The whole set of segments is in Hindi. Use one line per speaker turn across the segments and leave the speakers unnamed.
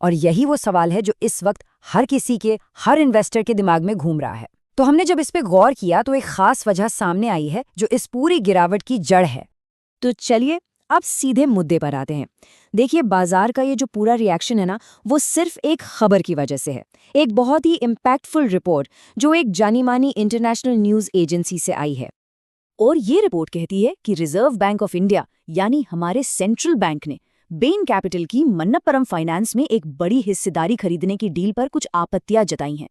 और यही वो सवाल है जो इस वक्त हर किसी के, हर इन्वेस्टर के दिमाग में घूम रहा है। तो हमने जब इस पे गौर किया तो एक खास वजह सामने आई है जो इस पूरी गिरावट की जड़ है।
तो चलिए अब सीधे मुद्दे पर आते हैं। देखिए, बाजार का ये जो पूरा रिएक्शन है ना, वो सिर्फ एक खबर की वजह से है। एक बहुत ही इम्पैक्टफुल रिपोर्ट जो एक जानी मानी इंटरनेशनल न्यूज़ एजेंसी से आई है। और ये रिपोर्ट कहती है कि रिजर्व बैंक ऑफ इंडिया यानी हमारे सेंट्रल बैंक ने बेन कैपिटल की मन्नप्परम फाइनेंस में एक बड़ी हिस्सेदारी खरीदने की डील पर कुछ आपत्तियां जताई हैं।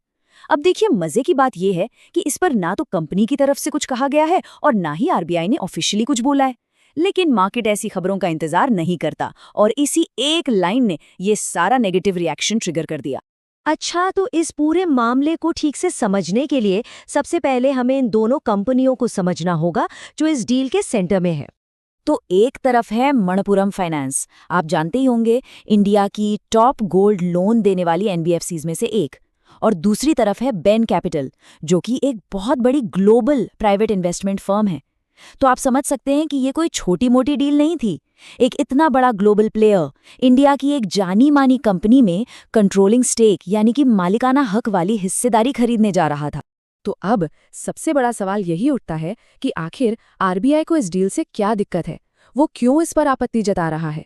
अब देखिए, मजे की बात यह है कि इस पर ना तो कंपनी की तरफ से कुछ कहा गया है और ना ही आरबीआई ने ऑफिशियली कुछ बोला है। लेकिन मार्केट ऐसी खबरों का इंतजार नहीं करता और इसी एक लाइन ने ये सारा नेगेटिव रिएक्शन ट्रिगर कर दिया। अच्छा, तो इस पूरे मामले को ठीक से समझने के लिए सबसे पहले हमें इन दोनों कंपनियों को समझना होगा जो इस डील के सेंटर में है।
तो एक तरफ है मणप्पुरम फाइनेंस, आप जानते ही होंगे, इंडिया की टॉप गोल्ड लोन देने वाली एनबीएफसीज में से एक। और दूसरी तरफ है बेन कैपिटल, जो कि एक बहुत बड़ी ग्लोबल प्राइवेट इन्वेस्टमेंट फर्म है। तो आप समझ सकते हैं कि ये कोई छोटी मोटी डील नहीं थी। एक इतना बड़ा ग्लोबल प्लेयर इंडिया की एक जानी मानी कंपनी में कंट्रोलिंग स्टेक यानी कि मालिकाना हक वाली हिस्सेदारी खरीदने जा रहा था।
तो अब सबसे बड़ा सवाल यही उठता है कि आखिर आरबीआई को इस डील से क्या दिक्कत है, वो क्यों इस पर आपत्ति जता रहा है।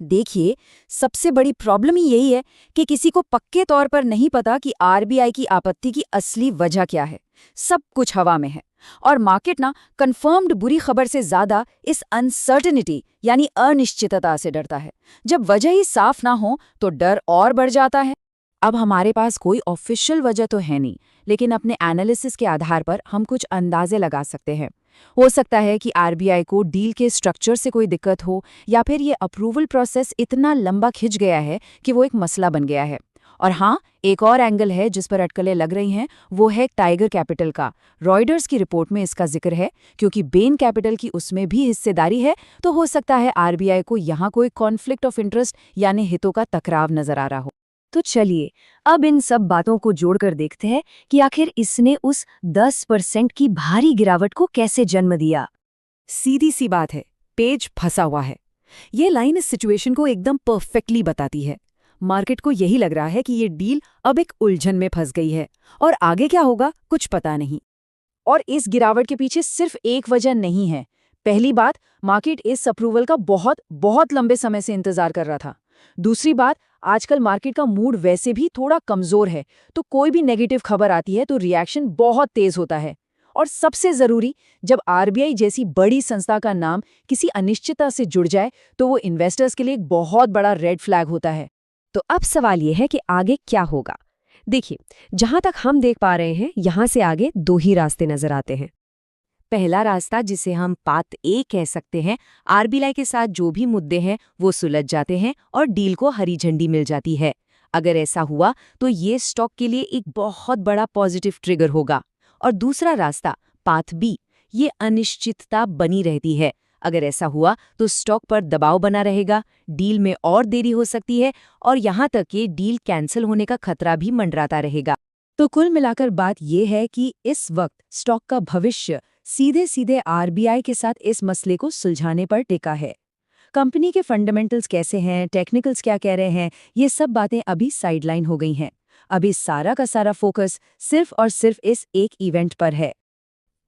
देखिए, सबसे बड़ी प्रॉब्लम ही यही है कि किसी को पक्के तौर पर नहीं पता कि आरबीआई की आपत्ति की असली वजह क्या है। सब कुछ हवा में है और मार्केट ना कंफर्म्ड बुरी खबर से ज्यादा इस अनसर्टेनिटी यानी अनिश्चितता से डरता है। जब वजह ही साफ ना हो तो डर और बढ़ जाता है। अब हमारे पास कोई ऑफिशियल वजह तो है नहीं, लेकिन अपने एनालिसिस के आधार पर हम कुछ अंदाजे लगा सकते हैं। हो सकता है कि आरबीआई को डील के स्ट्रक्चर से कोई दिक्कत हो, या फिर ये अप्रूवल प्रोसेस इतना लंबा खिंच गया है कि वो एक मसला बन गया है। और हाँ, एक और एंगल है जिस पर अटकलें लग रही हैं, वो है टाइगर कैपिटल का। रॉयटर्स की रिपोर्ट में इसका जिक्र है, क्योंकि बेन कैपिटल की उसमें भी हिस्सेदारी है, तो हो सकता है आरबीआई को यहाँ कोई कॉन्फ्लिक्ट ऑफ इंटरेस्ट यानी हितों का टकराव नजर आ रहा हो।
तो चलिए अब इन सब बातों को जोड़कर देखते हैं कि आखिर इसने उस 10% की भारी गिरावट को कैसे जन्म दिया।
सीधी सी बात है, पेज फंसा हुआ है। ये लाइन इस सिचुएशन को एकदम परफेक्टली बताती है। मार्केट को यही लग रहा है कि ये डील अब एक उलझन में फंस गई है और आगे क्या होगा कुछ पता नहीं। और इस गिरावट के पीछे सिर्फ एक वजह नहीं है। पहली बात, मार्केट इस अप्रूवल का बहुत बहुत लंबे समय से इंतजार कर रहा था। दूसरी बात, आजकल मार्केट का मूड वैसे भी थोड़ा कमजोर है, तो कोई भी नेगेटिव खबर आती है तो रिएक्शन बहुत तेज होता है। और सबसे जरूरी, जब आरबीआई जैसी बड़ी संस्था का नाम किसी अनिश्चितता से जुड़ जाए तो वो इन्वेस्टर्स के लिए एक बहुत बड़ा रेड फ्लैग होता है।
तो अब सवाल ये है कि आगे क्या होगा। देखिए, जहां तक हम देख पा रहे हैं, यहां से आगे दो ही रास्ते नजर आते हैं। पहला रास्ता, जिसे हम पार्ट ए कह सकते हैं, आरबीआई के साथ जो भी मुद्दे हैं वो सुलझ जाते हैं और डील को हरी झंडी मिल जाती है। अगर ऐसा हुआ तो ये स्टॉक के लिए एक बहुत बड़ा पॉजिटिव ट्रिगर होगा। और दूसरा रास्ता, पार्ट बी, ये अनिश्चितता बनी रहती है। अगर ऐसा हुआ तो स्टॉक पर दबाव बना रहेगा, डील में और देरी हो सकती है और यहाँ तक कि डील कैंसिल होने का खतरा भी मंडराता रहेगा। तो कुल मिलाकर बात यह है कि इस वक्त स्टॉक का भविष्य सीधे सीधे आरबीआई के साथ इस मसले को सुलझाने पर टिका है। कंपनी के फंडामेंटल्स कैसे हैं, टेक्निकल्स क्या कह रहे हैं, ये सब बातें अभी साइडलाइन हो गई हैं। अभी सारा का सारा फोकस सिर्फ और सिर्फ इस एक इवेंट पर है।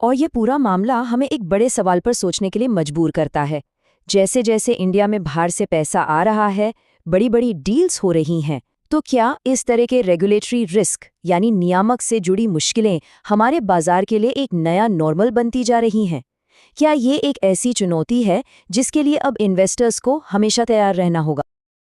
और ये पूरा मामला हमें एक बड़े सवाल पर सोचने के लिए मजबूर करता है। जैसे जैसे इंडिया में बाहर से पैसा आ रहा है, बड़ी बड़ी डील्स हो रही हैं, तो क्या इस तरह के रेगुलेटरी रिस्क यानी नियामक से जुड़ी मुश्किलें हमारे बाजार के लिए एक नया नॉर्मल बनती जा रही हैं? क्या ये एक ऐसी चुनौती है जिसके लिए अब इन्वेस्टर्स को हमेशा तैयार रहना होगा?